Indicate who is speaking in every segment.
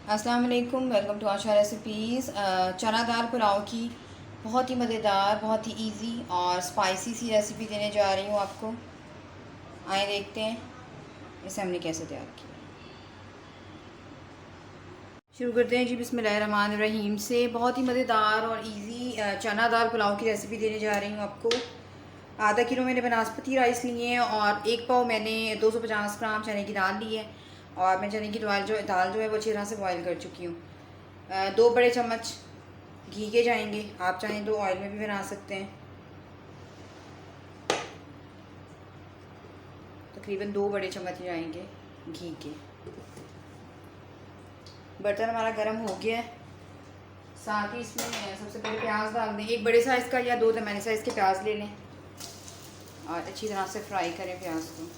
Speaker 1: अस्सलाम वालेकुम, welcome to Asha recipes. चना दाल पुलाव की बहुत ही मज़ेदार, बहुत ही इजी और स्पाइसी सी रेसिपी देने जा रही हूँ आपको। आए देखते हैं इसे हमने कैसे तैयार किया। शुरू करते हैं जी बिस्मिल्लाहिर्रहमानिर्रहीम से। बहुत ही मज़ेदार और इजी चना दाल पुलाव की रेसिपी देने जा रही हूँ आपको। आधा किलो मैंने बनास्पति राइस लिए हैं और एक पाव मैंने 250 ग्राम चने की दाल ली है। और मैं चने की दाल जो है वो अच्छी तरह से बॉईल कर चुकी हूँ। 2 बड़े चम्मच घी के जाएंगे, आप चाहें तो ऑयल में भी बना सकते हैं। तकरीबन 2 बड़े चम्मच जाएंगे घी के। बर्तन हमारा गर्म हो गया है। साथ ही इसमें सबसे पहले प्याज डाल दें। एक बड़े साइज़ का या 2 दरमियाने साइज़ के प्याज ले लें और अच्छी तरह से फ्राई करें प्याज को।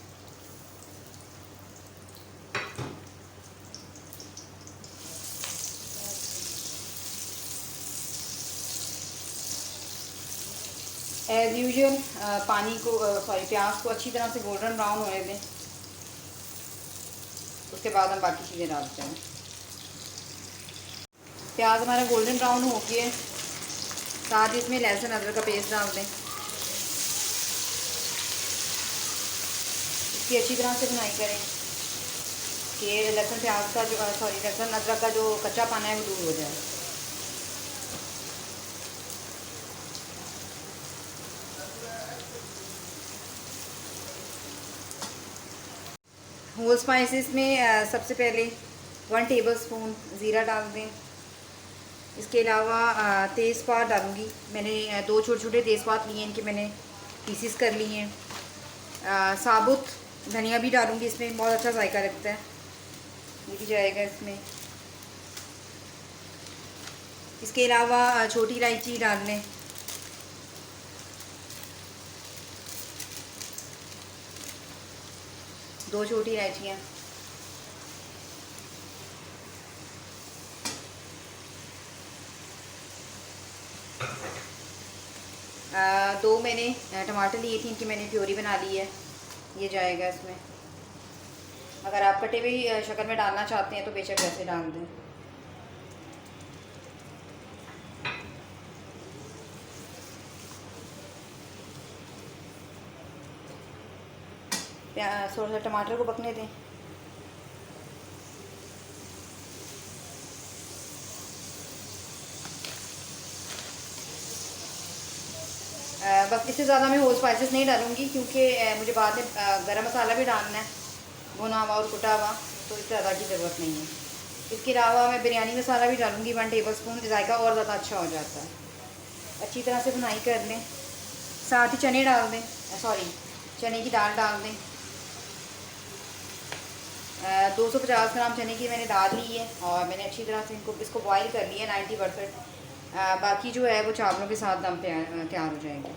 Speaker 1: एज़ यूजुअल प्याज को अच्छी तरह से गोल्डन ब्राउन होने दें। उसके बाद हम बाकी चीज़ें डालते हैं। प्याज हमारा गोल्डन ब्राउन हो गया है। साथ ही इसमें लहसुन अदरक का पेस्ट डाल दें। इसकी अच्छी तरह से भुनाई करें कि लहसुन अदरक का जो कच्चा पाना है वो दूर हो जाए। होल स्पाइसेस में सबसे पहले 1 टेबलस्पून ज़ीरा डाल दें। इसके अलावा तेज़पात डालूँगी। मैंने 2 छोटे छोटे तेज़पात लिए हैं, इनके मैंने पीसीस कर लिए हैं। साबुत धनिया भी डालूँगी, इसमें बहुत अच्छा जायका लगता है, ये भी जाएगा इसमें। इसके अलावा छोटी इलायची डाल लें। दो छोटी इलायचियाँ। दो मैंने टमाटर लिए थे, इनकी मैंने प्योरी बना ली है, ये जाएगा इसमें। अगर आप कटे हुए शक्ल में डालना चाहते हैं तो बेशक वैसे डाल दें। थोड़ा सा टमाटर को पकने दें। बस इससे ज़्यादा मैं होल स्पाइसेस नहीं डालूँगी क्योंकि मुझे बाद में गरम मसाला भी डालना है, भुना हुआ और कुटा हुआ, तो इस ज़्यादा की ज़रूरत नहीं है। इसके अलावा मैं बिरयानी मसाला भी डालूँगी 1 टेबलस्पून, जायका और ज़्यादा अच्छा हो जाता है। अच्छी तरह से भुनाई कर लें। साथ ही चने डाल दें, चने की दाल डाल दें। 250 ग्राम चने की मैंने दाल ली है और मैंने अच्छी तरह से इसको बॉईल कर लिया 90%। बाकी जो है वो चावलों के साथ दम तैयार हो जाएगा।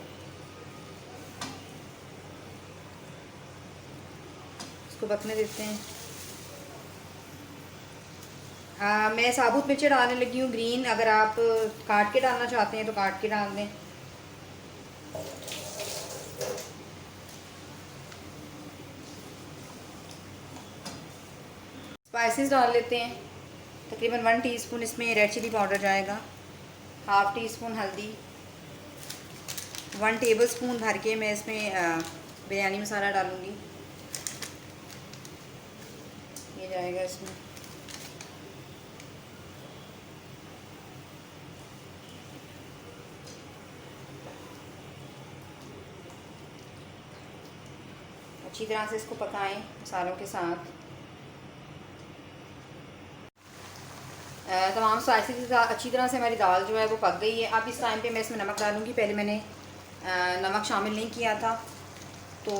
Speaker 1: इसको पकने देते हैं। मैं साबुत मिर्चें डालने लगी हूँ ग्रीन, अगर आप काट के डालना चाहते हैं तो काट के डाल दें। स्पाइसेस डाल लेते हैं। तकरीबन 1 टीस्पून इसमें रेड चिली पाउडर जाएगा, हाफ़ टी स्पून हल्दी, 1 टेबलस्पून भर के मैं इसमें बिरयानी मसाला डालूँगी, ये जाएगा इसमें। अच्छी तरह से इसको पकाएं मसालों के साथ। तमाम स्पाइसेस के साथ अच्छी तरह से हमारी दाल जो है वो पक गई है। अब इस टाइम पे मैं इसमें नमक डालूँगी। पहले मैंने नमक शामिल नहीं किया था, तो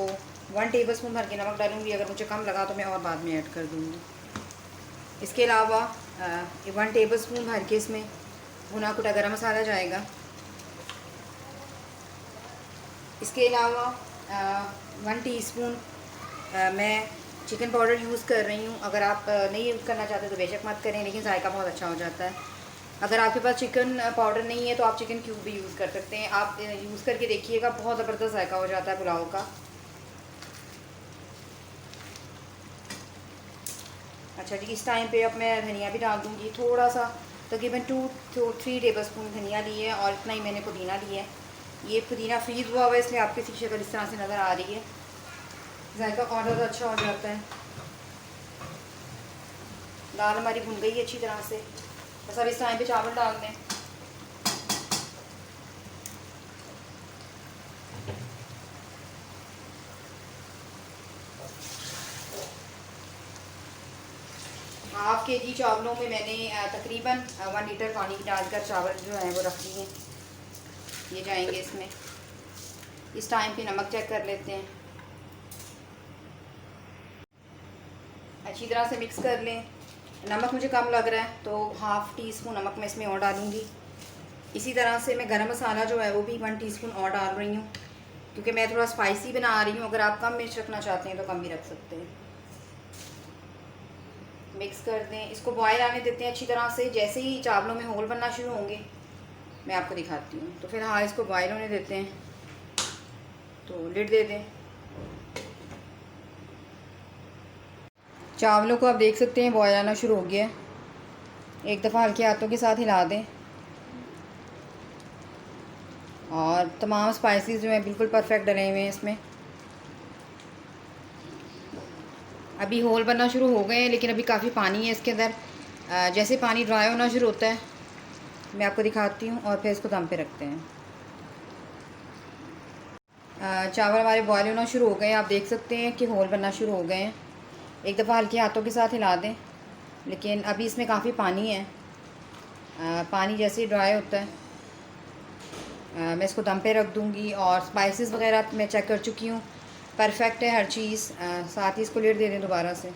Speaker 1: 1 टेबलस्पून भर के नमक डालूँगी। अगर मुझे कम लगा तो मैं और बाद में ऐड कर दूँगी। इसके अलावा 1 टेबलस्पून भर के इसमें भुना कुटा गरम मसाला जाएगा। इसके अलावा 1 टीस्पून मैं चिकन पाउडर यूज़ कर रही हूँ। अगर आप नहीं यूज़ करना चाहते तो बेशक मत करें, लेकिन जायका बहुत अच्छा हो जाता है। अगर आपके पास चिकन पाउडर नहीं है तो आप चिकन क्यूब भी यूज़ कर सकते हैं। आप यूज़ करके देखिएगा, बहुत ज़बरदस्त जायका हो जाता है पुलाव का। अच्छा जी, इस टाइम पे अब मैं धनिया भी डाल दूँगी थोड़ा सा, तकरीबन 2 to 3 टेबलस्पून धनिया लिए है और इतना ही मैंने पुदीना लिया है। ये पुदीना फ्रीज़ हुआ हुआ है, इसलिए आपकी सी शक्ल इस तरह से नज़र आ रही है। जायका और ज़्यादा अच्छा हो जाता है। दाल हमारी भुन गई है अच्छी तरह से, बस अब इस टाइम पे चावल डाल दें। हाफ़ केजी चावलों में मैंने तकरीबन 1 लीटर पानी डालकर चावल जो है वो रख लिए। ये जाएंगे इसमें। इस टाइम पे नमक चेक कर लेते हैं, अच्छी तरह से मिक्स कर लें। नमक मुझे कम लग रहा है तो हाफ़ टी स्पून नमक मैं इसमें और डालूँगी। इसी तरह से मैं गरम मसाला जो है वो भी 1 टीस्पून और डाल रही हूँ, क्योंकि मैं थोड़ा स्पाइसी बना रही हूँ। अगर आप कम मिर्च रखना चाहते हैं तो कम भी रख सकते हैं। मिक्स कर दें, इसको बॉयल आने देते हैं अच्छी तरह से। जैसे ही चावलों में होल बनना शुरू होंगे मैं आपको दिखाती हूँ। तो फिलहाल इसको बॉयल होने देते हैं, तो लिड दे दें। चावलों को आप देख सकते हैं बॉयल आना शुरू हो गया है। एक दफ़ा हल्के हाथों के साथ हिला दें और तमाम स्पाइसेस जो हैं बिल्कुल परफेक्ट डले हुए हैं इसमें। अभी होल बनना शुरू हो गए हैं, लेकिन अभी काफ़ी पानी है इसके अंदर। जैसे पानी ड्राई होना शुरू होता है मैं आपको दिखाती हूँ और फिर इसको दम पे रखते हैं। चावल हमारे बॉयल होना शुरू हो गए हैं, आप देख सकते हैं कि होल बनना शुरू हो गए हैं। एक दफ़ा हल्के हाथों के साथ हिला दें, लेकिन अभी इसमें काफ़ी पानी है। पानी जैसे ही ड्राई होता है मैं इसको दम पे रख दूँगी। और स्पाइसेस वगैरह मैं चेक कर चुकी हूँ, परफेक्ट है हर चीज़। साथ ही इसको लिड दे दें दोबारा से।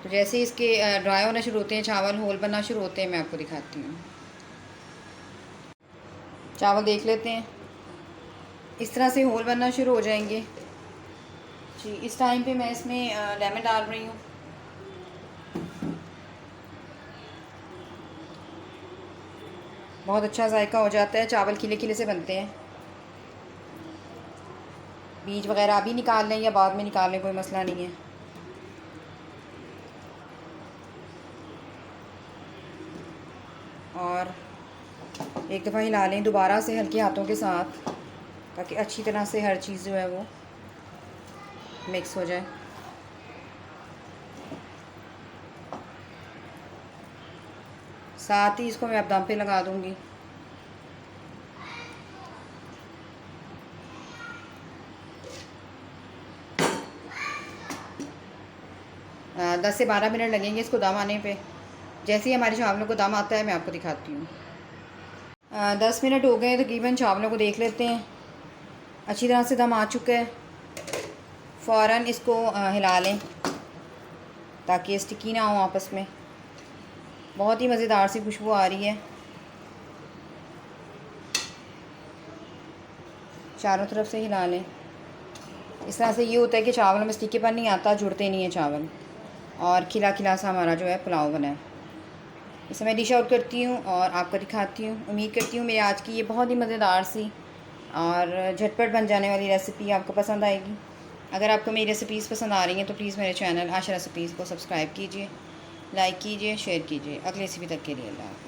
Speaker 1: तो जैसे ही इसके ड्राई होना शुरू होते हैं चावल, होल बनना शुरू होते हैं, मैं आपको दिखाती हूँ। चावल देख लेते हैं, इस तरह से होल बनना शुरू हो जाएंगे जी। इस टाइम पे मैं इसमें लेमन डाल रही हूँ। बहुत अच्छा जायका हो जाता है, चावल खिले खिले से बनते हैं। बीज वगैरह अभी निकाल लें या बाद में निकाल लें, कोई मसला नहीं है। और एक दफ़ा हिला लें दोबारा से हल्के हाथों के साथ, ताकि अच्छी तरह से हर चीज़ जो है वो मिक्स हो जाए। साथ ही इसको मैं अब दम पे लगा दूँगी। 10 से 12 मिनट लगेंगे इसको दम आने पे। जैसे ही हमारे चावलों को दम आता है मैं आपको दिखाती हूँ। 10 मिनट हो गए तकरीबन, चावलों को देख लेते हैं। अच्छी तरह से दम आ चुका है। फ़ौरन इसको हिला लें ताकि स्टिकी ना हो आपस में। बहुत ही मज़ेदार सी खुशबू आ रही है। चारों तरफ से हिला लें। इस तरह से ये होता है कि चावलों में स्टिकीपन नहीं आता, जुड़ते नहीं है चावल, और खिला खिला सा हमारा जो है पुलाव बना है। इसे मैं डिश आउट करती हूँ और आपको दिखाती हूँ। उम्मीद करती हूँ मेरी आज की ये बहुत ही मज़ेदार सी और झटपट बन जाने वाली रेसिपी आपको पसंद आएगी। अगर आपको मेरी रेसिपीज़ पसंद आ रही हैं तो प्लीज़ मेरे चैनल आशा रेसिपीज़ को सब्सक्राइब कीजिए, लाइक कीजिए, शेयर कीजिए। अगली रेसिपी तक के लिए अल्लाह।